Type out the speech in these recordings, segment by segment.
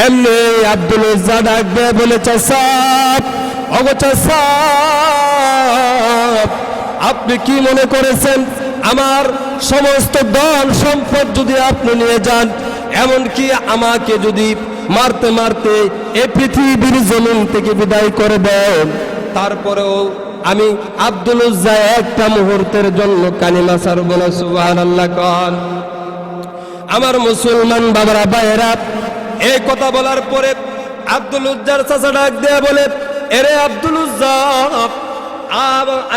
এমনি আব্দুল উজ্জা ডাক দিয়ে বলে, চাচা, ওগো চাচা, আপনি কি মনে করেছেন আমার সমস্ত ধন সম্পদ যদি আপনি নিয়ে যান, এমনকি আমাকে যদি মারতে মারতে এই পৃথিবীর জমিন থেকে বিদায় করে দেন, তারপরেও আমি আব্দুল উজ্জা একটা মুহূর্তের জন্য কালিমা ছাড়ব না। সুবহানাল্লাহ কন। আমার মুসলমান বাবারা ভাইয়েরা, এই কথা বলার পরে আব্দুল উজ্জার চাচা ডাক দেয়া বলে, এরে আব্দুল উজ্জা,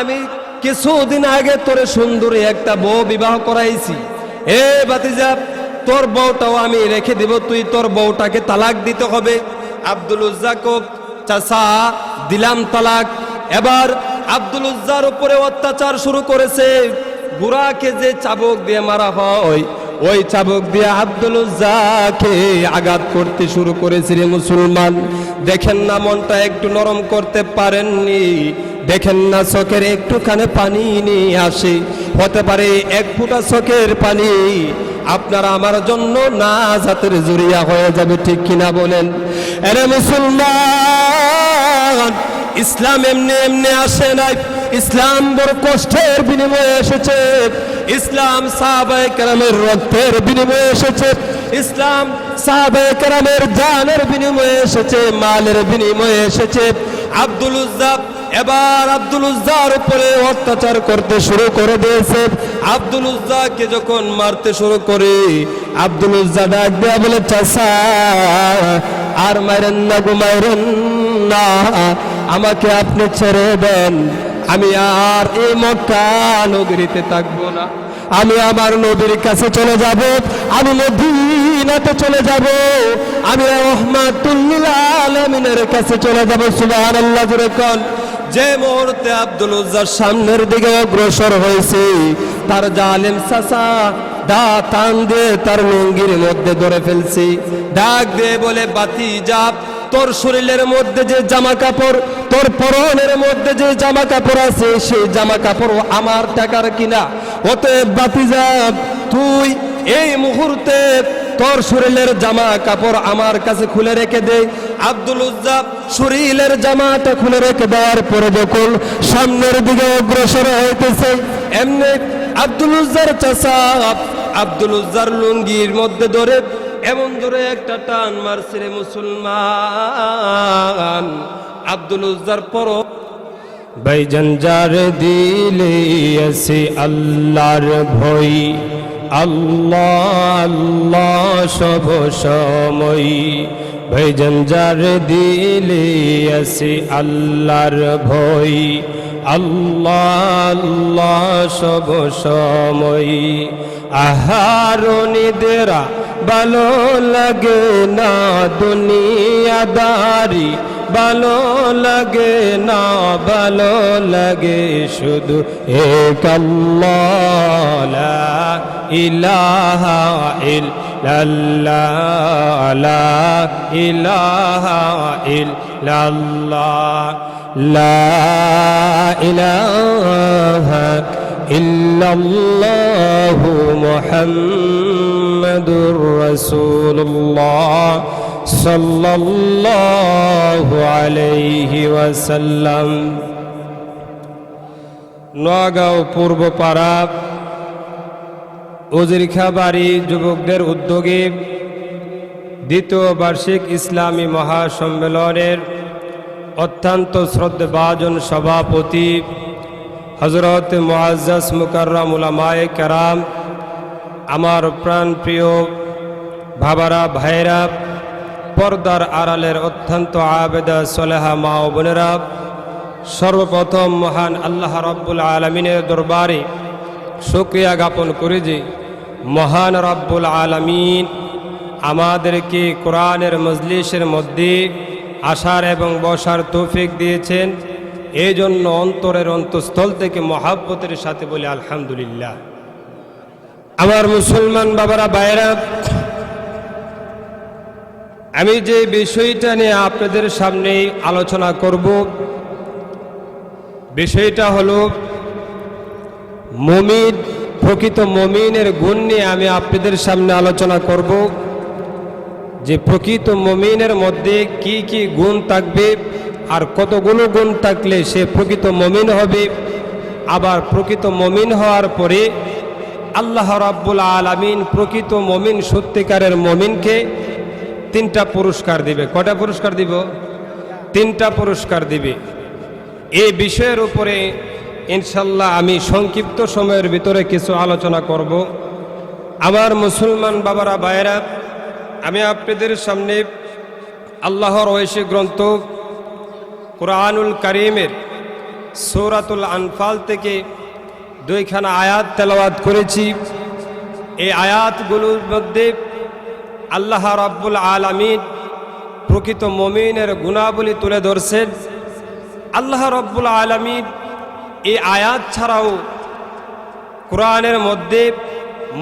আমি কিছুদিন আগে তোরে সুন্দরী একটা বউ বিবাহ করাইছি। এ ভাতিজা, তোর বউটাও আমি রেখে দিব, তুই তোর বউটাকে তালাক দিতে হবে। আব্দুল উজ্জা কো, চাচা, দিলাম তালাক। এবার আব্দুল উজ্জার উপরে অত্যাচার শুরু করেছে। বুড়াকে যে চাবুক দিয়ে মারা হয়, ওই চাবুক দিয়ে আব্দুল উজ্জাকে আঘাত করতে শুরু করেছে। রে মুসলমান, দেখেন না মনটা একটু নরম করতে পারেননি? দেখেন না চোখের একটুখানি পানি নিয়ে আসে। হতে পারে এক ফোঁটা চোখের পানি আপনারা আমার জন্য নাজাতের জরিয়া হয়ে যাবে, ঠিক কিনা বলেন? আরে মুসলমান, ইসলাম এমনি এমনি আসে নাই। ইসলাম বড় কষ্টের বিনিময়ে এসেছে। ইসলাম সাহাবায়ে কেরামের রক্তের বিনিময়ে এসেছে। ইসলাম সাহাবায়ে কেরামের জানের বিনিময়ে এসেছে, মালের বিনিময়ে এসেছে। আব্দুল উজ্জা এবার আব্দুল উজ্জার উপরে অত্যাচার করতে শুরু করে দিয়েছে। আব্দুল উজ্জাকে যখন মারতে শুরু করে, আব্দুল উজ্জা ডাক দেয়া বলে, চাচা, আর মারেন না গো, মারেন না, আমাকে আপনি ছেড়ে দেন। আমি আর এই মক্কা নগরীতে থাকবো না। আমি আমার নবীর কাছে চলে যাব, আমি মদিনাতে চলে যাব, আমি রাহমাতুল লিল আলামিনের কাছে চলে যাব। সুবহানাল্লাহ জোরে কোন। যে মুহূর্তে আব্দুল উজ্জার সামনের দিকে অগ্রসর হয়েছে, তার জালেম চাচা দা টান দিয়ে তার লুঙ্গির মধ্যে ধরে ফেলছে। ডাক দিয়ে বলে, ভাতিজা, তোর শরীরের মধ্যে যে জামা কাপড়, তোর পরনের মধ্যে যে জামা কাপড় আছে, সেই জামা কাপড় আমার টাকার কিনা। অতএব ভাতিজা, তুই এই মুহূর্তে তোর শরীরের জামা কাপড় আমার কাছে খুলে রেখে দে। আব্দুল উজ্জা শরীরের জামাটা খুলে রেখে দেওয়ার পরে যখন সামনের দিকে অগ্রসর হইতেছে, এমনি আব্দুল উজ্জার চাচা আব্দুল উজ্জার লুঙ্গির মধ্যে ধরে এমন ধরে একটা টান মারছে। রে মুসলমান, আব্দুল উজ্জার পর ভাইজান যার দিলে আছে আল্লাহর ভয়, আল্লাহ আল্লাহ সব সময়। ভাইজান যার দিলে আছে আল্লাহর ভয়, আল্লাহ আল্লাহ সব সময়। আহারণীদেরা ভালো লাগে না, দুনিয়াদারি ভালো লাগে না, ভালো লাগে শুধু এক আল্লাহ, লা ইলাহা ইল্লাল্লাহ, লা ইলাহা ইল্লাল্লাহ, লা ইলাহা ইল্লাল্লাহু মুহাম্মাদুর রাসূলুল্লাহ সাল্লাল্লাহু আলাইহি ওয়াসাল্লাম। নোয়াগাঁও পূর্বপাড়া উজিরখাবাড়ি যুবকদের উদ্যোগে দ্বিতীয় বার্ষিক ইসলামী মহাসম্মেলনের অত্যন্ত শ্রদ্ধাভাজন সভাপতি হযরত মুআজ্জাজ মুকাররম উলামায়ে কেরাম, আমার প্রাণপ্রিয় বাবারা, ভাইরা, পর্দার আড়ালের অত্যন্ত আবেদা সলেহা মা ও বোনেরা, সর্বপ্রথম মহান আল্লাহ রাব্বুল আলামিনের দরবারে শুকরিয়া জ্ঞাপন করি যে মহান রাব্বুল আলামিন আমাদেরকে কোরআনের মজলিসের মধ্যে আসার এবং বসার তৌফিক দিয়েছেন। এই জন্য অন্তরের অন্তঃস্থল থেকে মহাব্বতের সাথে বলি আলহামদুলিল্লাহ। আমার মুসলমান বাবারা, ভাইরা, আমি যে বিষয়টা নিয়ে আপনাদের সামনে আলোচনা করব, বিষয়টা হলো মুমিন, প্রকৃত মুমিনের গুণ নিয়ে আমি আপনাদের সামনে আলোচনা করব। যে প্রকৃত মুমিনের মধ্যে কি কি গুণ থাকবে আর কতগুলো গুণ থাকলে সে প্রকৃত মুমিন হবে। আবার প্রকৃত মুমিন হওয়ার পরে আল্লাহ রাব্বুল আলামিন প্রকৃত মুমিন সত্যিকারের মুমিনকে 3টা পুরস্কার দিবে। কয়টা পুরস্কার দিব? 3টা পুরস্কার দিবে। এই বিষয়ের উপরে ইনশাল্লাহ আমি সংক্ষিপ্ত সময়ের ভিতরে কিছু আলোচনা করব। আমার মুসলমান বাবারা ভাইয়েরা, আমি আপনাদের সামনে আল্লাহর ঐশী গ্রন্থ কুরআনুল কারীমের সূরাতুল আনফাল থেকে 2খানা আয়াত তেলাওয়াত করেছি। এই আয়াতগুলোর মধ্যে আল্লাহ রাব্বুল আলামিন প্রকৃত মুমিনের গুণাবলী তুলে ধরছেন। আল্লাহ রাব্বুল আলামিন এই আয়াত ছাড়াও কোরআনের মধ্যে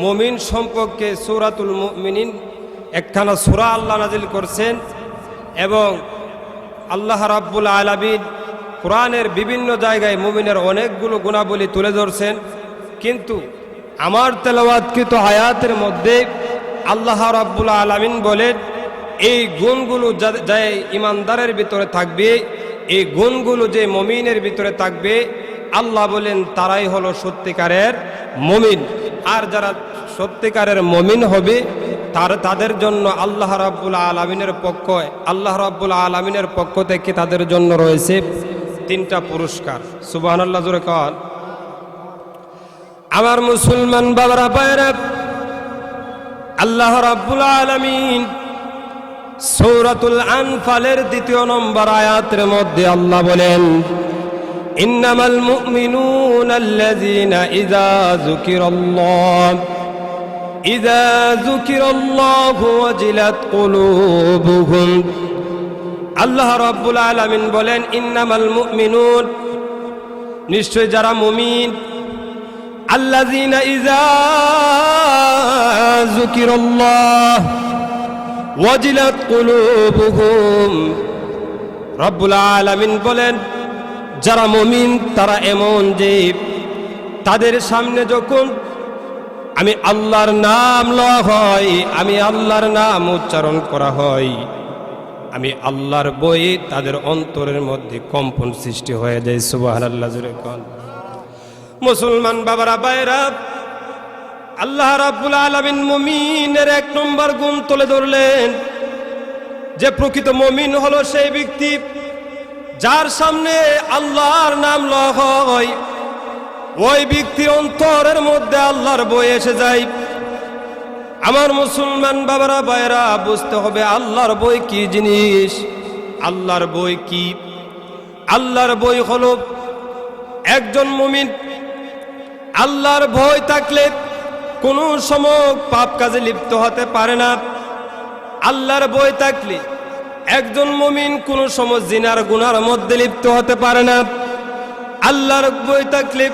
মুমিন সম্পর্কে সূরাতুল মুমিনিন একখানা সূরা আল্লাহ নাজিল করছেন এবং আল্লাহ রাব্বুল আলামিন কোরআনের বিভিন্ন জায়গায় মুমিনের অনেকগুলো গুণাবলী তুলে ধরছেন। কিন্তু আমার তেলাওয়াতকৃত আয়াতের মধ্যে আল্লাহ রাব্বুল আলামিন বলেন এই গুণগুলো যা ইমানদারের ভিতরে থাকবে, এই গুণগুলো যে মুমিনের ভিতরে থাকবে, আল্লাহ বলেন তারাই হলো সত্যিকারের মুমিন। আর যারা সত্যিকারের মুমিন হবে তাদের জন্য আল্লাহ রাব্বুল আলামিনের পক্ষ থেকে তাদের জন্য রয়েছে 3টা পুরস্কার। সুবহানাল্লাহ জোরে কন। আমার মুসলমান বাবারা ভাইরা, আল্লাহ রাব্বুল আলামিন সূরাতুল আনফালের 2 নম্বর আয়াতের মধ্যে আল্লাহ বলেন ইন্নামাল মুমিনুনা আল্লাযীনা ইযা যুকিরাল্লাহু ওয়াজিলাত কুলুবুহুম। আল্লাহ রাব্বুল আলামিন বলেন ইন্নামাল মুমিনুন, নিশ্চয় যারা মুমিন, আল্লাযীনা ইযা যুকিরাল্লাহ ওয়াজিলাত কুলুবুহুম। রাব্বুল আলামিন বলেন যারা মুমিন তারা এমন যে তাদের সামনে যখন আমি আল্লাহর নাম লওয়া হয়, আমি আল্লাহর নাম উচ্চারণ করা হয়, আমি আল্লাহর বই তাদের অন্তরের মধ্যে কম্পন সৃষ্টি হয়ে যায়। সুবহানাল্লাহ জোরে কোন। মুসলমান বাবারা ভাইরা, আল্লাহ রাব্বুল আলামিন মুমিনের 1 নম্বর গুণ তুলে ধরলেন যে প্রকৃত মুমিন হলো সেই ব্যক্তি যার সামনে আল্লাহর নাম লওয়া হয়, ওই ব্যক্তি অন্তরের মধ্যে আল্লাহর বই এসে যায়। আমার মুসলমান বাবারা ভাইরা, বুঝতে হবে আল্লাহর বই কি জিনিস। আল্লাহর বই কি? আল্লাহর বই হলো একজন মুমিন আল্লাহর ভয় থাকলে কোনো সময় পাপ কাজে লিপ্ত হতে পারে না। আল্লাহর ভয় থাকলে একজন মুমিন কোনো সময় জিনার গুনার মধ্যে লিপ্ত হতে পারে না। আল্লাহর ভয় থাকলে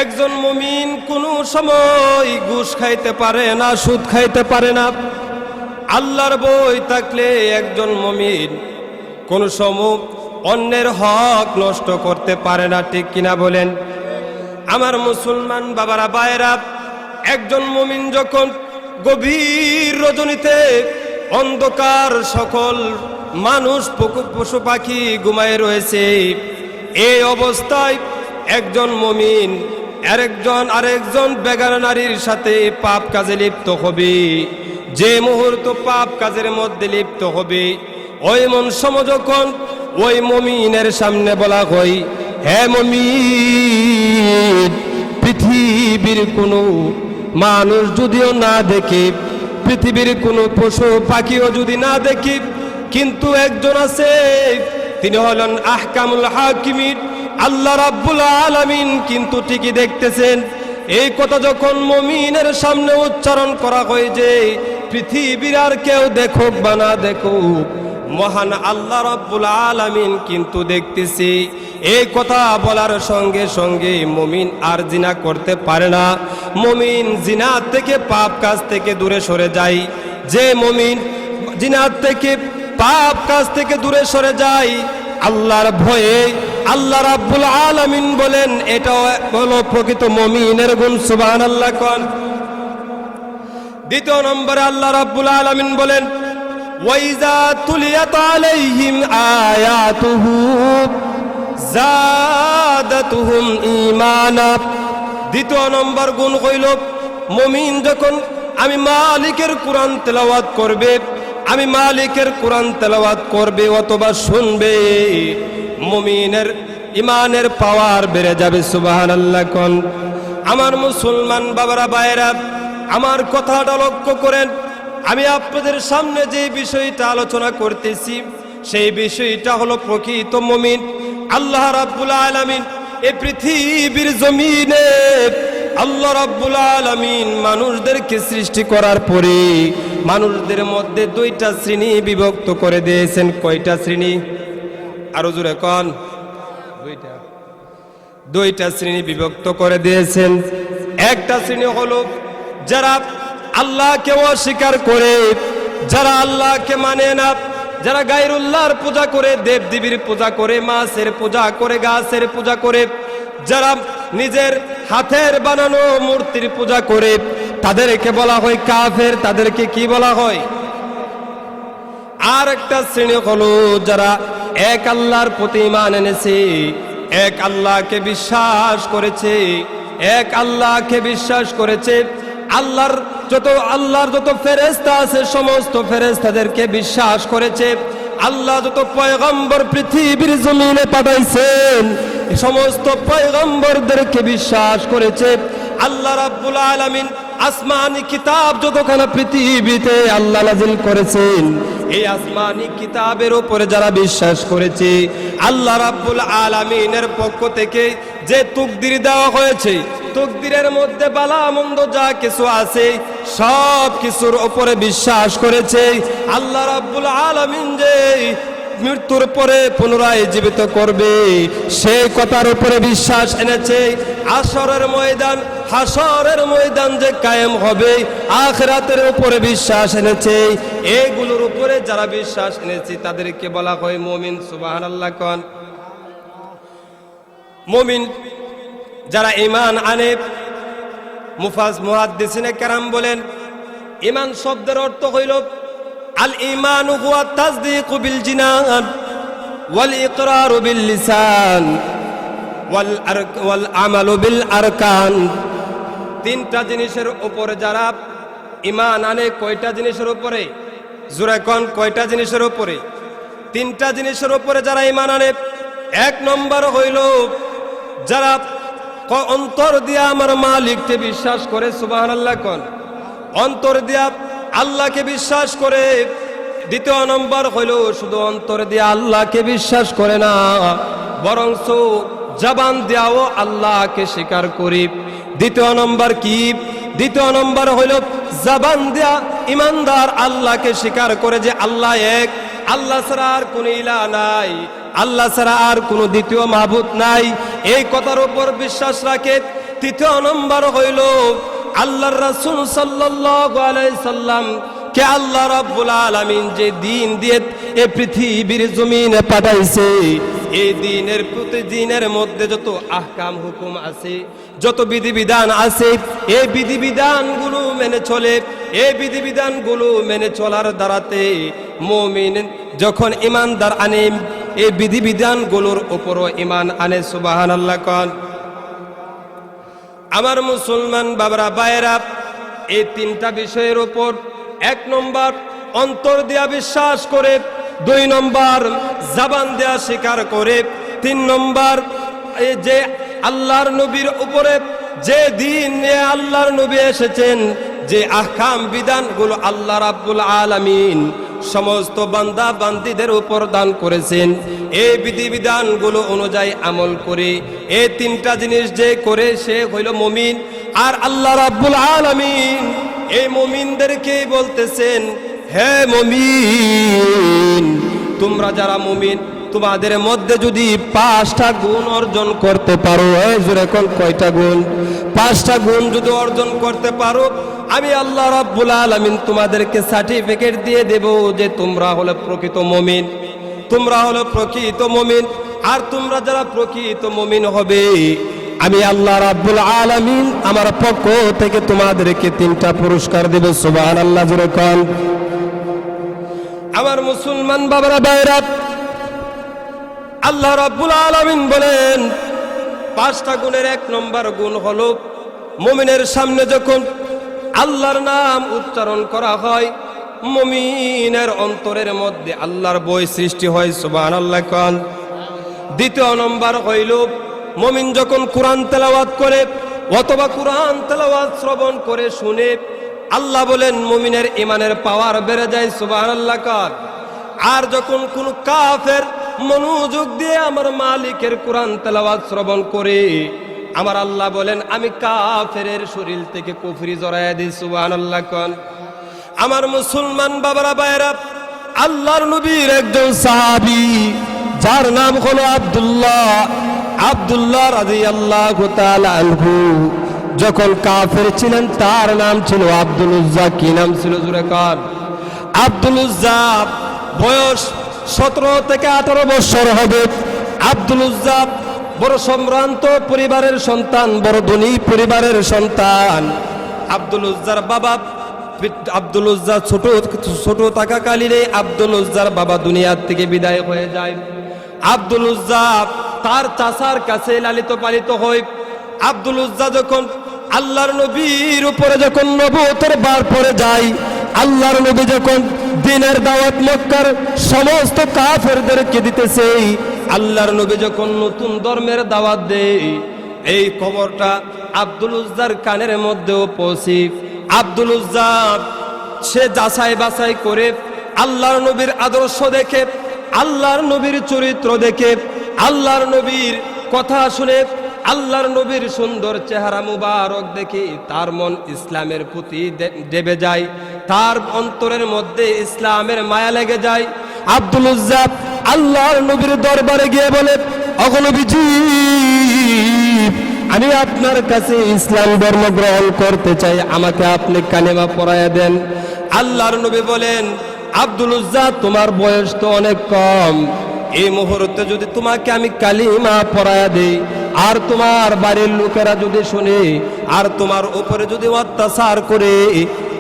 একজন মুমিন কোনো সময় ঘুষ খাইতে পারে না, সুদ খাইতে পারে না। আল্লাহর ভয় থাকলে একজন মুমিন কোনো সময় অন্যের হক নষ্ট করতে পারে না। ঠিক কিনা বলেন? আমার মুসলমান বাবারা ভাইরা, একজন মুমিন যখন গভীর রজনীতে অন্ধকার সকল মানুষ পশু পাখি ঘুমায় রয়েছে, এই অবস্থায় একজন মুমিন আরেকজন বেগানা নারীর সাথে পাপ কাজে লিপ্ত হবে, যে মুহূর্ত পাপ কাজের মধ্যে লিপ্ত হবে, ওই মন সময় যখন ওই মুমিনের সামনে বলা হয়, হে মুমিন, পৃথিবীর কোনো মানুষ যদিও না দেখে, পৃথিবীর কোনো পশু পাখিও যদি না দেখি, কিন্তু একজন আছে, তিনি হলেন আহকামুল হাকিমিন, আল্লাহ রাব্বুল আলামিন কিন্তু ঠিকই দেখতেছেন। এই কথা যখন মুমিনের সামনে উচ্চারণ করা হয় যে পৃথিবীর আর কেউ দেখুক বা না দেখুক, মহান আল্লাহ রাব্বুল আলামিন কিন্তু দেখতেছি, এই কথা বলার সঙ্গে সঙ্গে মুমিন আর জিনা করতে পারে না। মুমিন জিনা থেকে পাপ কাজ থেকে দূরে সরে যায়। যে মুমিন জিনা থেকে পাপ কাজ থেকে দূরে সরে যায় আল্লাহর ভয়ে, আল্লাহ রাব্বুল আলামিন বলেন এটা হলো প্রকৃত মুমিনের গুণ। সুবহানাল্লাহ কোন। 2 নম্বরে আল্লাহ রাব্বুল আলামিন বলেন ওয়াইজা তুলিয়াত আলাইহিম আয়াতুহু জাদাতুহুম ঈমানা। দ্বিতীয় নম্বর গুণ হইল মুমিন যখন আমি মালিকের কোরআন তেলাওয়াত করবে, আমি মালিকের কোরআন তেলাওয়াত করবে অথবা শুনবে, মুমিনের ইমানের পাওয়ার বেড়ে যাবে। সুবহানাল্লাহ কোন। আমার মুসলমান বাবারা ভাইয়েরা, আমার কথাটা লক্ষ্য করেন। আমি আপনাদের সামনে যে বিষয়টা আলোচনা করতেছি সেই বিষয়টা হলো প্রকৃত মুমিন। আল্লাহ রাব্বুল আলামিন এই পৃথিবীর জমিনে আল্লাহ রাব্বুল আলামিন মানুষদেরকে সৃষ্টি করার পরে মানুষদের মধ্যে দুইটা শ্রেণী বিভক্ত করে দিয়েছেন। কয়টা শ্রেণী? আরো জোরে কোন। দুইটা শ্রেণী বিভক্ত করে দিয়েছেন। একটা শ্রেণী হলো যারা আল্লাহকে অস্বীকার করে, যারা আল্লাহকে মানে না, যারা গায়রুল্লাহর পূজা করে, দেবদেবীর পূজা করে, মাছের পূজা করে, গাছের পূজা করে, যারা নিজের হাতের বানানো মূর্তির পূজা করে, তাদেরকে বলা হয় কাফের। তাদেরকে কি বলা হয়? আর একটা শ্রেণী হলো যারা এক আল্লাহর প্রতি ঈমান এনেছে, এক আল্লাহকে বিশ্বাস করেছে, এক আল্লাহকে বিশ্বাস করেছে, আল্লাহর যত ফেরেশতা আছে সমস্ত ফেরেশতাদেরকে বিশ্বাস করেছে, আল্লাহ যত পয়গম্বর পৃথিবীর জমিনে পাঠাইছেন সমস্ত পয়গম্বরদেরকে বিশ্বাস করেছে। আল্লাহ রাব্বুল আলামিন আসমানি কিতাব যতখানা পৃথিবীতে আল্লাহ নাযিল করেছেন, এই আসমানি কিতাবের উপরে যারা বিশ্বাস করেছে, আল্লাহ রাব্বুল আলামিনের পক্ষ থেকে যে তাকদীর দেওয়া হয়েছে, তাকদীরের মধ্যে বালা মন্দ যা কিছু আছে সব কিছুর উপরে বিশ্বাস করেছে। আল্লাহ রাব্বুল আলামিন যে মৃত্যুর পরে পুনরায় জীবিত করবে সেই কথার উপরে বিশ্বাস এনেছে। হাসরের ময়দান যে কায়েম হবে আখিরাতের উপরে বিশ্বাস এনেছে। এইগুলোর উপরে যারা বিশ্বাস এনেছে তাদেরকে বলা হয় মুমিন। সুবহানাল্লাহ কোন। মুমিন যারা ঈমান আনে, মুহাদ্দিসিনে কেরাম বলেন ঈমান শব্দের অর্থ হইল আল ঈমানু হুয়া তাসদীকু বিল জিনান ওয়াল ইকরারু বিল লিসান ওয়াল আমালু বিল আরকান। তিনটা জিনিসের উপরে যারা ঈমান আনে, কয়টা জিনিসের উপরে? জোরে কোন, কয়টা জিনিসের উপরে? তিনটা জিনিসের উপরে যারা ঈমান আনে। এক নম্বর হইল যারা অন্তর দিয়া আমার মালিককে বিশ্বাস করে। সুবহানাল্লাহ কোন। অন্তর দিয়া আল্লাহকে বিশ্বাস করে। দ্বিতীয় নম্বর হইল শুধু অন্তর দিয়া আল্লাহকে বিশ্বাস করে না, বরঞ্চ জবান দিয়াও আল্লাহকে স্বীকার করি। দ্বিতীয় নম্বর কি? দ্বিতীয় নম্বর হইল জবান দিয়া ইমানদার আল্লাহকে স্বীকার করে যে আল্লাহ এক, আল্লাহ ছাড়া আর কোনো ইলাহ নাই, আল্লাহ ছাড়া আর কোনো দ্বিতীয় মাবুদ নাই, এই কথার উপর বিশ্বাস রাখে। তৃতীয় নম্বর হইল আল্লাহর রাসূল সাল্লাল্লাহু আলাইহি সাল্লাম কে আল্লাহ রাব্বুল আলামিন যে দ্বীন দিয়ে এই পৃথিবীর জমিনে পাঠাইছে, এই দ্বীনের প্রতিদিনের মধ্যে যত আহকাম হুকুম আছে, যত বিধিবিধান আছে, এই বিধিবিধানগুলো মেনে চলে। এই বিধিবিধানগুলো মেনে চলার দ্বারাতে মুমিন যখন ঈমানদার আনে, এই বিধিবিধানগুলোর উপরও ঈমান আনে। সুবহানাল্লাহ কোন। আমার মুসলমান বাবারা ভাইয়েরা, এই তিনটা বিষয়ের উপর এক নম্বর অন্তর দিয়া বিশ্বাস করে, দুই নম্বর জবান দিয়া স্বীকার করে, তিন নম্বর এই যে আল্লাহর নবীর উপরে যে দ্বীন নিয়ে আল্লাহর নবী এসেছেন, যে আহকাম বিধানগুলো আল্লাহ রাব্বুল আলামিন সমস্ত বান্দা বান্দীদের উপর দান করেছেন, এই বিধিবিধানগুলো অনুযায়ী আমল করে, এই তিনটা জিনিস যে করে সে হইল মুমিন। আর আল্লাহ রাব্বুল আলামিন এই মুমিনদেরকে বলতেছেন, হে মুমিন, তোমরা যারা মুমিন তোমাদের মধ্যে যদি 5টা গুণ অর্জন করতে পারো, জোরে কোন, কয়টা গুণ? 5টা গুণ যদি অর্জন করতে পারো, আমি আল্লাহ রাব্বুল আলামিন তোমাদেরকে সার্টিফিকেট দিয়ে দেব যে তোমরা হলো প্রকৃত মুমিন, তোমরা হলো প্রকৃত মুমিন। আর তোমরা যারা প্রকৃত মুমিন হবে, আমি আল্লাহ রাব্বুল আলামিন আমার পক্ষ থেকে তোমাদেরকে 3টা পুরস্কার দেব। সুবহানাল্লাহ, জোরে কোন। আমার মুসলমান বাবারা ভাইরা, আল্লাহ রাব্বুল আলামিন বলেন 5টা গুণের 1 নম্বর গুণ হলো মুমিনের সামনে যখন আল্লাহর নাম উচ্চারণ করা হয় মুমিনের অন্তরের মধ্যে আল্লাহর ভয় সৃষ্টি হয়। সুবহানাল্লাহ কোন। 2য় নম্বর হইল মুমিন যখন কোরআন তেলাওয়াত করে অথবা কোরআন তেলাওয়াত শ্রবণ করে শুনে, আল্লাহ বলেন মুমিনের ঈমানের পাওয়ার বেড়ে যায়। সুবহানাল্লাহ কোন। আর যখন কোন কাফের মনোযোগ দিয়ে আমার মালিকের কোরআন তেলাওয়াত শ্রবণ করে, আমার আল্লাহ বলেন আমি কাফেরের শরীর থেকে কুফরি জড়াইয়া দিই। সুবহানাল্লাহ কোন। আমার মুসলমান বাবারা ভাইরা, আল্লাহর নবীর একজন সাহাবী যার নাম হলো আব্দুল্লাহ রাদিয়াল্লাহু তাআলা আনহু, যখন কাফের ছিলেন তার নাম ছিল আব্দুল উজ্জা। কি নাম ছিল জোরে কার? আব্দুল উজ্জা। বয়স 17 থেকে 18 বছর হবে। আব্দুল উজ্জা বড় সম্ভ্রান্ত পরিবারের সন্তান, বড় ধনী পরিবারের সন্তান। আব্দুল উজ্জার বাবা, আব্দুল উজ্জা ছোট থাকাকালীন আব্দুল উজ্জার বাবা দুনিয়ার থেকে বিদায় হয়ে যায়। আব্দুল উজ্জা তার চাচার কাছে লালিত পালিত হয়। আব্দুল উজ্জা যখন আল্লাহর নবীর উপরে যখন নবুয়তের বার পড়ে যায়, আল্লাহর নবী যখন দ্বীনের দাওয়াত মক্কার সমস্ত কাফেরদেরকে দিতেছে, আল্লাহর নবী যখন নতুন ধর্মের দাওয়াত দেয়, এই খবরটা আব্দুল উজ্জার কানের মধ্যেও পৌঁছে। আব্দুল উজ্জা সে যাচাই বাছাই করে আল্লাহর নবীর আদর্শ দেখে, আল্লাহর নবীর চরিত্র দেখে, আল্লাহর নবীর কথা শুনে, আল্লাহর নবীর সুন্দর চেহারা মুবারক দেখে তার মন ইসলামের প্রতি দেবে যায়, তার অন্তরের মধ্যে ইসলামের মায়া লেগে যায়। আব্দুল উজ্জা আল্লাহর নবীর দরবারে গিয়ে বলে, ওগো নবীজি, আমি আপনার কাছে ইসলাম ধর্ম গ্রহণ করতে চাই, আমাকে আপনি কালেমা পড়ায়া দেন। আল্লাহর নবী বলেন, আব্দুল উজ্জা তোমার বয়স তো অনেক কম, এই মুহূর্তে যদি তোমাকে আমি কালিমা পড়ায়া দেই আর তোমার বাড়ির লোকেরা যদি শুনে আর তোমার উপরে যদি অত্যাচার করে,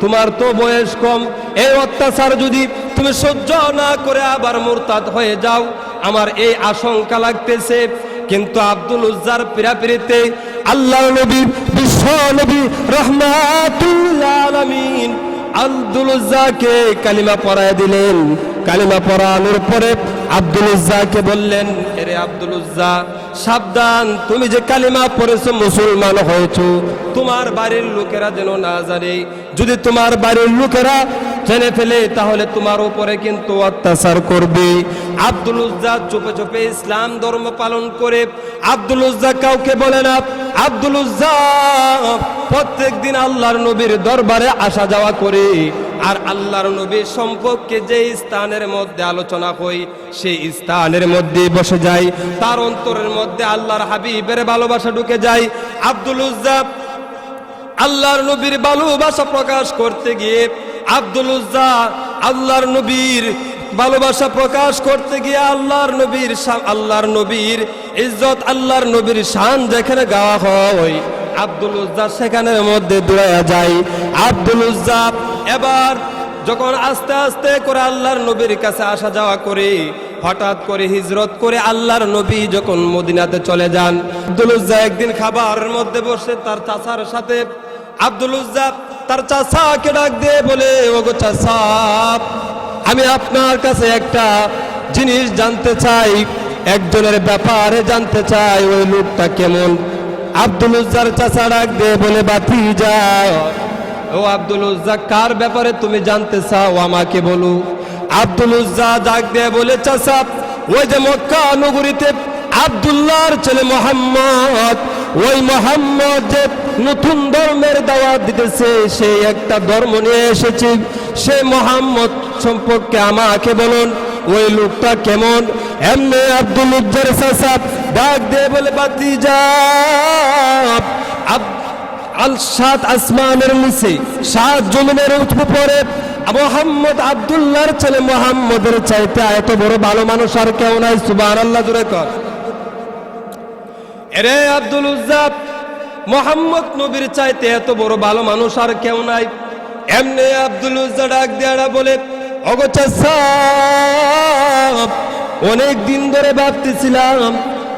তোমার তো বয়স কম, এই অত্যাচার যদি তুমি সহ্য না করে আবার মুরতাদ হয়ে যাও, আমার এই আশঙ্কা লাগতেছে। কিন্তু আব্দুল উজ্জার পিরাপিরিতে আল্লাহর নবী, বিশ্ব নবী রাহমাতুল আলামিন আব্দুল উজ্জাকে কালিমা পড়ায় দিলেন। কালিমা পড়ানোর পরে আব্দুল উজ্জাকে বললেন, এরে আব্দুল উজ্জা, সাবধান, তুমি যে কালিমা পড়েছো মুসলমান হয়েছো, তোমার বাড়ির লোকেরা যেন না জানে। যদি তোমার বাড়ির লোকেরা জেনে ফেলে তাহলে তোমার উপরে কিন্তু অত্যাচার করবে। আব্দুল উজ্জা চুপে চুপে ইসলাম ধর্ম পালন করে, আব্দুল উজ্জা কাউকে বলে না। আব্দুল উজ্জা প্রত্যেক দিন আল্লাহর নবীর দরবারে আসা যাওয়া করে, আর আল্লাহর নবীর সম্পর্কে যে স্থানের মধ্যে আলোচনা হয় সেই স্থানের মধ্যে বসে যায়, তার অন্তরের মধ্যে আল্লাহর হাবিবের ভালোবাসা ঢুকে যায়। আব্দুল উজ্জা আল্লাহর নবীর ভালোবাসা প্রকাশ করতে গিয়ে, আব্দুল উজ্জা আল্লাহর নবীর ভালোবাসা প্রকাশ করতে গিয়ে আল্লাহর নবীর ইজ্জত, আল্লাহর নবীর শান যেখানে গাওয়া হয়, আব্দুল উজ্জা সেখানের মধ্যে দৌড়ায়া যায়। আব্দুল উজ্জা এবার যখন আস্তে আস্তে করে আল্লাহর নবীর কাছে আসা যাওয়া করে, হঠাৎ করে হিজরত করে আল্লাহর নবী যখন মদিনাতে চলে যান, আব্দুল উজ্জা একদিন খাবারের মধ্যে বসে তার চাচার সাথে, আব্দুল উজ্জা তার চাচাকে ডাক দিয়ে বলে, ওগো চাচা, আমি আপনার কাছে একটা জিনিস জানতে চাই, একজনের ব্যাপারে জানতে চাই, ওই লোকটা কেমন। আব্দুল উজ্জার চাচা ডাক দিয়ে বলে, ভাতিজা, ও আব্দুল উজ্জা, কার ব্যাপারে তুমি জানতে চাও আমাকে বলো। আব্দুল উজ্জা ডাক দিয়ে বলে, চাচা, ওই যে মক্কা নগরীতে আব্দুল্লাহর ছেলে মোহাম্মদ, ওই মোহাম্মদ যে নতুন ধর্মের দাওয়াত দিতেছে, সেই একটা ধর্ম নিয়ে এসেছে, সেই মোহাম্মদ সম্পর্কে আমাকে বলুন, ওই লোকটা কেমন। এমনি আব্দুল উজ্জার চাচা ডাক দিয়ে বলে, ভাতিজা, সাত আসমানের নিচে 7 জমিনের উপরে মোহাম্মদ আব্দুল্লাহর ছেলে মোহাম্মদের চাইতে এত বড় ভালো মানুষ আর কেউ নাই। সুবহানাল্লাহ জোরে কর। এরে আব্দুল উজ্জা, মোহাম্মদ নবীর চাইতে এত বড় ভালো মানুষ আর কেউ নাই। এমনি আব্দুল উজ্জা ডাক দেয়া বলে, ওগো চাচা, অনেক দিন ধরে ভাবতেছিলাম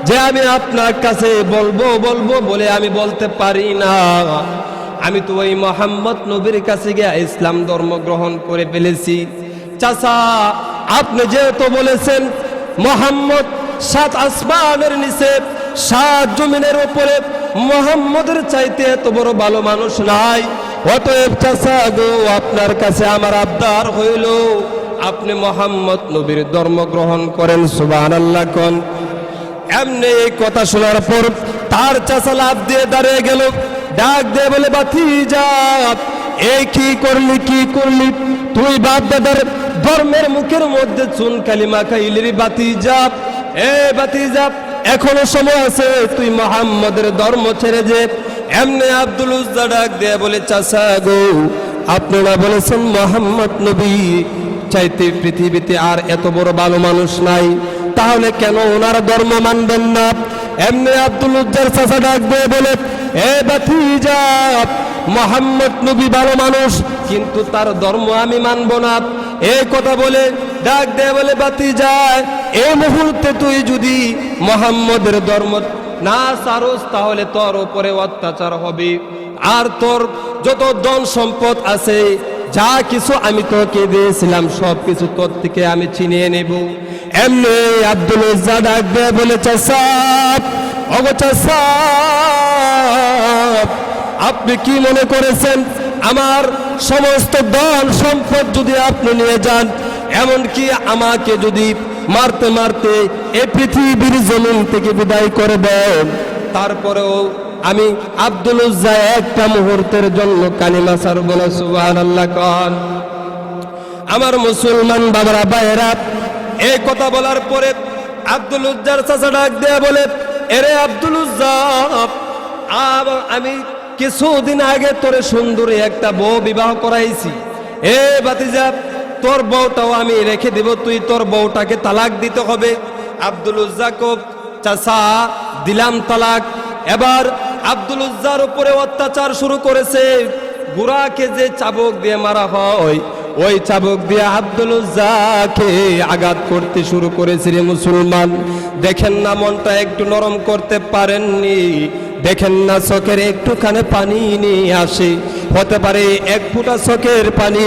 যে আমি আপনার কাছে বলবো বলবো বলে আমি বলতে পারি না। আমি তো ওই মোহাম্মদ নবীর কাছে গিয়ে ইসলাম ধর্ম গ্রহণ করে ফেলেছি। চাচা, আপনি যেহেতু বলেছেন মোহাম্মদ 7 আসমানের নিচে 7 জমিনের উপরে মোহাম্মদের চাইতে এত বড় ভালো মানুষ নাই, অতএব চাচা গো, আপনার কাছে আমার আবদার হইল আপনি মোহাম্মদ নবীর ধর্ম গ্রহণ করেন। সুবহানাল্লাহ কোন। এমনি এই কথা শোনার পর তার চাচা লাফ দিয়ে দাঁড়িয়ে গেল, ডাক দিয়ে বলে, ভাতিজা, এই কি করলি, কি করলি তুই? বাপ দাদার ধর্মের মুখের মধ্যে চুন কালিমা খাইলি ভাতিজা। এ ভাতিজা, এখনো সময় আছে, তুই মুহাম্মদের ধর্ম ছেড়ে যে। এমনি আব্দুল উজ্জা ডাক দিয়ে বলে, চাচা গো, আপনারা বলেছেন মোহাম্মদ নবী চাইতে পৃথিবীতে আর এত বড় ভালো মানুষ নাই, তাহলে কেন ওনার ধর্ম মানবেন না? এমনি আব্দুল উজ্জার চাচা ডাক দিয়ে বলে, এ ভাতিজা, মোহাম্মদ নবী ভালো মানুষ, কিন্তু তার ধর্ম আমি মানব না। এই কথা বলে ডাক দিয়ে বলে, ভাতিজা, এই মুহূর্তে তুই যদি মোহাম্মদের ধর্ম না ছাড়স তাহলে তোর উপরে অত্যাচার হবে, আর তোর যত ধন সম্পদ আছে, যা কিছু আমি তোকে দিয়েছিলাম সব কিছু তোর থেকে আমি ছিনিয়ে নেব। এমনি আব্দুল উজ্জা ডাক দিয়ে বলে, চাচা, ওগো চাচা, আপনি কি মনে করেছেন আমার সমস্ত ধন সম্পদ যদি আপনি নিয়ে যান, এমনকি আমাকে যদি মারতে মারতে এই পৃথিবীর জমিন থেকে বিদায় করে দেন, তারপরেও আমি আব্দুল উজ্জা একটা মুহূর্তের জন্য কালিমা ছাড়ব না। সুবহানাল্লাহ কোন। আমার মুসলমান বাবারা, ভাইয়েরা, এই কথা বলার পরে আব্দুল উজ্জার চাচা ডাক দেয়া বলে, এরে আব্দুল উজ্জা, আমি কিছুদিন আগে তোরে সুন্দরী একটা বউ বিবাহ করাইছি। এ ভাতিজা, তোর বউটাও আমি রেখে দিব, তুই তোর বউটাকে তালাক দিতে হবে। আব্দুল উজ্জা কব, চাচা, দিলাম তালাক। এবার আব্দুল উজ্জার উপরে অত্যাচার শুরু করেছে। বুড়াকে যে চাবুক দিয়ে মারা হয়, ওই চাবুক দিয়ে আব্দুল উজ্জাকে আঘাত করতে শুরু করেছে। রে মুসলমান, দেখেন না মনটা একটু নরম করতে পারেননি? দেখেন না চোখের একটুখানে পানি নিয়ে আসে, হতে পারে 1 ফোঁটা চোখের পানি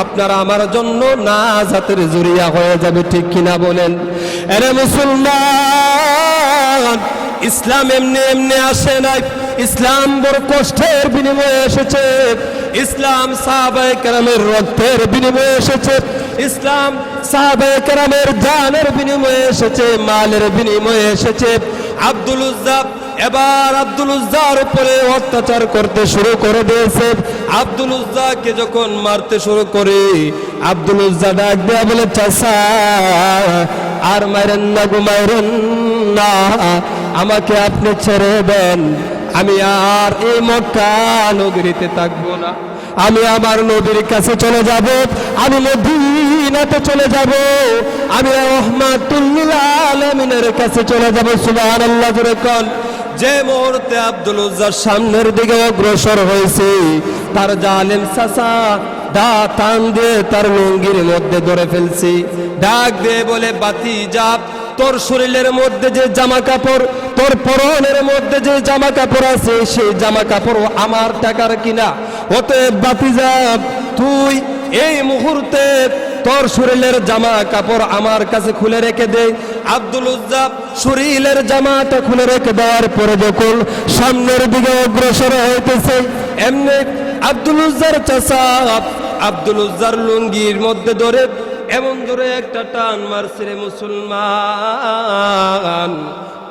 আপনারা আমার জন্য নাজাতের জরিয়া হয়ে যাবে, ঠিক কিনা বলেন? আরে মুসলমান, ইসলাম এমনি এমনি আসে নাই, ইসলাম বড় কষ্টের বিনিময়ে এসেছে। ইসলাম সাহাবায়ে কেরামের রক্তের বিনিময়ে এসেছে। ইসলাম সাহাবায়ে কেরামের জানের বিনিময়ে এসেছে, মালের বিনিময়ে এসেছে। আব্দুল উজ্জা এবার আব্দুল উজ্জার উপরে অত্যাচার করতে শুরু করে দিয়েছে। আব্দুল উজ্জাকে যখন মারতে শুরু করে, আব্দুল উজ্জা ডাক দেয়া বলে, চাচা, আর মারেন না গো, মারেন না, আমাকে আপনি ছেড়ে দেন। আমি আর এই মক্কা নগরীতে থাকবো না, আমি আমার নবীর কাছে চলে যাব, আমি মদিনাতে চলে যাব, আমি রাহমাতুল লিল আলামিনের কাছে চলে যাব। সুবহানাল্লাহ জোরে কোন। যে মুহূর্তে আব্দুল উজ্জার সামনের দিকে অগ্রসর হয়েছে, তার জালেম চাচা টান দিয়ে তার লুঙ্গির মধ্যে ধরে ফেলছে। ডাক দিয়ে বলে, ভাতিজা, তোর শরীরের মধ্যে যে জামা কাপড়, তোর পরনের মধ্যে যে জামা কাপড় আছে, সেই জামা কাপড় আমার টাকার কিনা। অতএব ভাতিজা, তুই এই মুহূর্তে তোর শরীরের জামা কাপড় আমার কাছে খুলে রেখে দে। আব্দুল উজ্জা শরীরের জামাটা খুলে রেখে দেওয়ার পরে যখন সামনের দিকে অগ্রসর হইতেছে, এমনি আব্দুল উজ্জার চাচা আব্দুল উজ্জার লুঙ্গির মধ্যে ধরে এমন ধরে একটা টান মারছে। রে মুসলমান,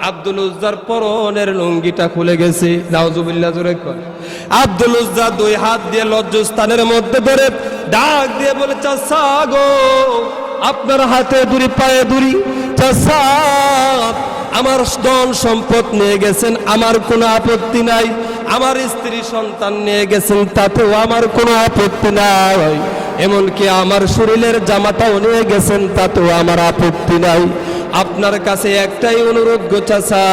আব্দুল উজ্জার পরনের লুঙ্গিটা খুলে গেছে। নাউজুবিল্লাহ জোরে কর। আব্দুল উজ্জা 2 হাত দিয়ে লজ্জাস্থানের মধ্যে ধরে ডাক দিয়ে বলে, চাচা গো, আপনার হাতে দুরি পায়ে দুরি, চাচা, আমার ধন সম্পদ নিয়ে গেছেন, আমার কোনো আপত্তি নাই। আমার স্ত্রী সন্তান নিয়ে গেছেন, তাতেও আমার কোনো আপত্তি নাই। এমনকি আমার শরীরের জামাটাও নিয়ে গেছেন, তাতেও আমার আপত্তি নাই। আপনার কাছে একটাই অনুরোধ গো চাচা,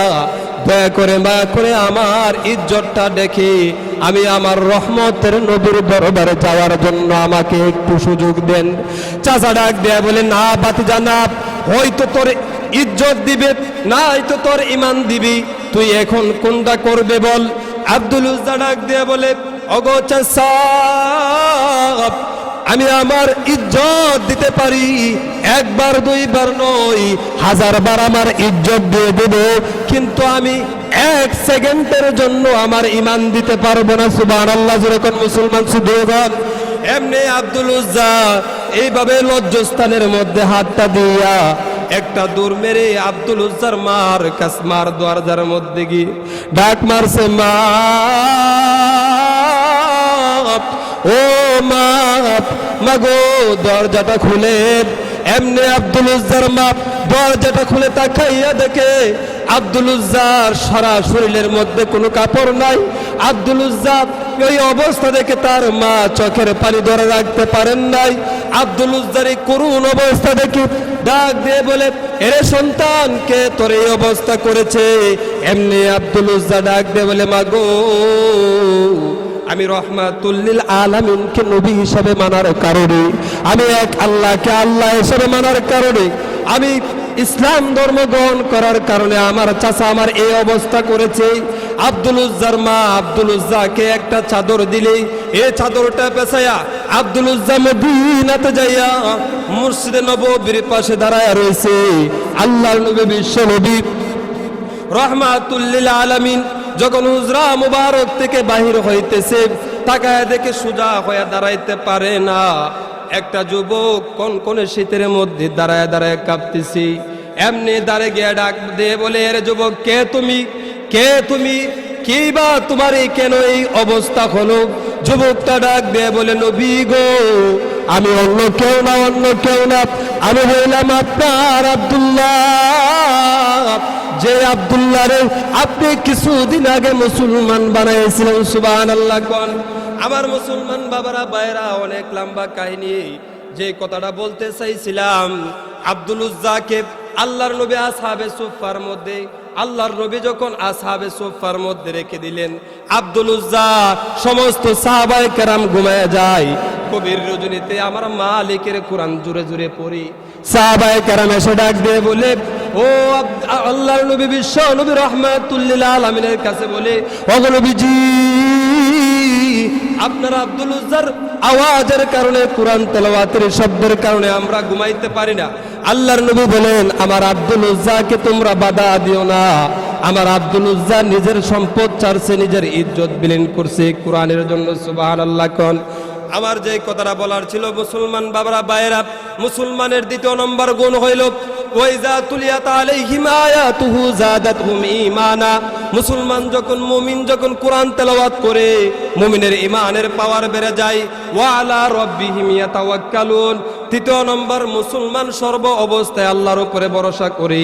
দয়া করে মায়া করে আমার ইজ্জতটা দেখে আমি আমার রহমতের নবীর দরবারে যাওয়ার জন্য আমাকে একটু সুযোগ দেন। চাচা ডাক দেয়া বলে, না ভাতিজা না, হয়তো তোর ইজ্জত দিবে, না হয়তো তোর ঈমান দিবি, তুই এখন কোনটা করবে বল। আব্দুল উজ্জা ডাক দেয়া বলে, ওগো চাচা, আমি আমার ইজ্জত দিতে পারি, একবার দুইবার নয়, 1000 বার আমার ইজ্জত দিয়ে দেব, কিন্তু আমি 1 সেকেন্ডের জন্য আমার ঈমান দিতে পারবো না। সুবহানাল্লাহ, যেরকম মুসলমান সুদীগণ। এমনি আব্দুল উজ্জা এইভাবে লজ্জাস্থানের মধ্যে হাতটা দিয়া একটা দূর মেরে আব্দুল উজ্জার মার দরজার মধ্যে গিয়ে ডাক মারছে, মা, ও মা, মাগো দরজাটা খুলে। এমনি আব্দুল উজ্জার মা দরজাটা খুলে তাকাইয়া দেখে আব্দুল উজ্জার সারা শরীরের মধ্যে কোনো কাপড় নাই। আব্দুল উজ্জা এই অবস্থা দেখে তার মা চোখের পানি ধরে রাখতে পারেন নাই। আব্দুল উজ্জার এই করুণ অবস্থা দেখে ডাক দিয়ে বলে, এরে সন্তান, কে তোর এই অবস্থা করেছে? এমনি আব্দুল উজ্জা ডাক দিয়ে বলে, মাগো, আমি রহমাতুল লিল আলামিনকে নবী হিসাবে মানার কারণে, আমি এক আল্লাহকে আল্লাহ হিসাবে মানার কারণে, আমি ইসলাম ধর্ম গ্রহণ করার কারণে আমার চাচা আমার এই অবস্থা করেছে। আব্দুল উজ্জার মা আব্দুল উজ্জাকে একটা চাদর দিলে, এই চাদরটা পেছায়া আব্দুল উজ্জা মদিনাতে যাইয়া মসজিদে নববীর পাশে দাঁড়ায় রয়েছে। আল্লাহর নবী, বিশ্ব নবী রহমাতুল লিল আলামিন যখন হুজরা মুবারক থেকে বাহির হইতেছে, তাকায় দেখে সোজা হয়ে দাঁড়াইতে পারে না। একটা যুবক কনকনে শীতের মধ্যে দাঁড়ায় দাঁড়ায় কাঁপতেছি। এমনি দাঁড়িয়ে গিয়ে ডাক দিয়ে বলে, এর যুবক, কে তুমি? কে তুমি? কি বা তোমার কেন এই অবস্থা হলো? যুবকটা ডাক দিয়ে বলে, নবী গো, আমি অন্য কেউ না, অন্য কেউ না, আমি হইলাম আপনার আব্দুল্লাহ, যে আব্দুল্লাহ রে আপনি কিছুদিন আগে মুসলমান বানাইছিলেন। সুবহানাল্লাহ কোন আমার মুসলমান বাবারা বাইরা, অনেক লম্বা কাহিনী। যে কথাটা বলতে চাইছিলাম, আব্দুল উজ্জাকে আল্লাহর নবী আসহাবে সুফার মধ্যে, আল্লাহর নবী যখন আসহাবে সুফার মধ্যে রেখে দিলেন, আব্দুল উজ্জা সমস্ত সাহাবায়ে কেরাম ঘুমায় যায়। কবির রজনীতে আমার মালিকের কোরআন জুড়ে জুড়ে পড়ি। সাহাবায়ে কেরাম এসে ডাক দিয়ে বলে, ও আল্লাহর নবী, বিশ্ব নবী রহমাতুল লিল আলামিনের কাছে বলে, ও নবীজি, আপনার আব্দুল উজ্জার আওয়াজের কারণে, কোরআন তেলাওয়াতের শব্দের কারণে আমরা ঘুমাইতে পারি না। আল্লাহর নবী বলেন, আমার আব্দুল উজ্জাকে তোমরা বাধা দিও না। আমার আব্দুল উজ্জা নিজের সম্পদ ছাড়ছে, নিজের ইজ্জত বিলীন করছে কোরআনের জন্য। সুবহানাল্লাহ কোন আমার যে কথাটা বলার ছিল, মুসলমান বাবারা বাইরা, মুসলমানের দ্বিতীয় নম্বর গুণ হইল, ওয়াইজা তুলিয়াত আলাইহিম আয়াতুহু যাদাতহুম ঈমানা। মুসলমান যখন, মুমিন যখন কোরআন তেলাওয়াত করে, মুমিনের ঈমানের পাওয়ার বেড়ে যায়। ওয়া আলা রাব্বিহিম ইয়াতাওয়াক্কালুন। তৃতীয় নম্বর, মুসলমান সর্ব অবস্থায় আল্লাহর উপরে ভরসা করে।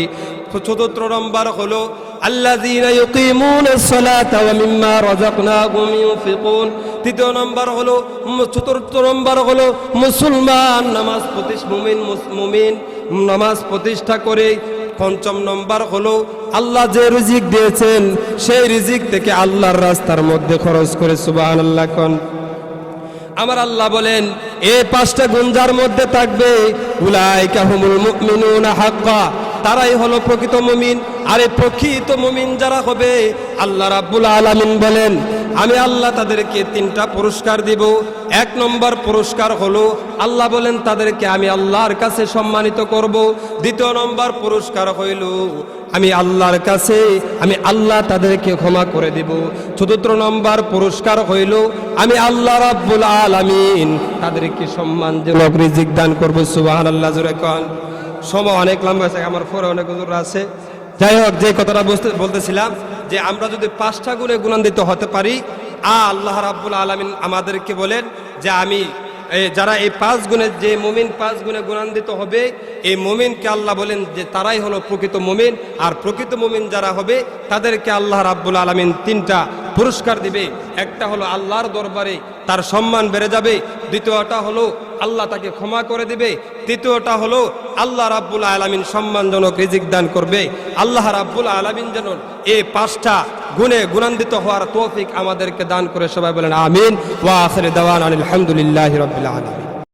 চতুর্থ নম্বর হলো, আল্লাযীনা ইউকিমুনাস সালাতা ওয়া মিম্মা রাযাকনাহুম ইউনফিকুন। তৃতীয় নম্বর হলো, চতুর্থ নম্বর হলো, মুসলমান নামাজ মুমিন নামাজ প্রতিষ্ঠা করে। পঞ্চম নম্বর হলো, আল্লাহ যে রিজিক দিয়েছেন সেই রিজিক থেকে আল্লাহর রাস্তার মধ্যে খরচ করে। সুবহানাল্লাহ কোন আমার আল্লাহ বলেন, এই 5টা গুণ যার মধ্যে থাকবে, উলাইকা হুমুল মুমিনুনা হাক্কা, তারাই হলো প্রকৃত মুমিন। আর এই প্রকৃত মুমিন যারা হবে, আল্লাহ রাব্বুল আলামিন বলেন, আমি আল্লাহ তাদেরকে 3টা পুরস্কার দিব। 1 নম্বর পুরস্কার হলো, আল্লাহ বলেন তাদেরকে আমি আল্লাহর কাছে সম্মানিত করব। 2 নম্বর পুরস্কার হইল, আমি আল্লাহর কাছে, আমি আল্লাহ তাদেরকে ক্ষমা করে দেব। 4 নম্বর পুরস্কার হইল, আমি আল্লাহ রাব্বুল আলামিন তাদেরকে সম্মানজনক রিজিক দান করব। সুবহানাল্লাহ জোরে কোন। সময় অনেক লম্বা আছে, আমার পরে অনেক হুজুর আছে। যাই হোক, যে কথাটা বলতেছিলাম, যে আমরা যদি 5টা গুণে গুণান্বিত হতে পারি, আল্লাহ রাব্বুল আলামিন আমাদেরকে বলেন যে আমি যারা এই 5 গুণে, যে মুমিন 5 গুণে গুণান্বিত হবে, এই মুমিনকে আল্লাহ বলেন যে তারাই হলো প্রকৃত মুমিন। আর প্রকৃত মুমিন যারা হবে, তাদেরকে আল্লাহ রাব্বুল আলামিন 3টা পুরস্কার দিবে। একটা হলো আল্লাহর দরবারে তার সম্মান বেড়ে যাবে, দ্বিতীয়টা হলো আল্লাহ তাকে ক্ষমা করে দিবে, তৃতীয়টা হলো আল্লাহ রাব্বুল আলামিন সম্মানজনক রিজিক দান করবে। আল্লাহ রাব্বুল আলামিন যেন এই 5টা গুণে গুণান্বিত হওয়ার তৌফিক আমাদেরকে দান করে। সবাই বলেন আমিন। ওয়া আখিরু দাওয়ানা আলহামদুলিল্লাহি রাব্বিল আলামিন।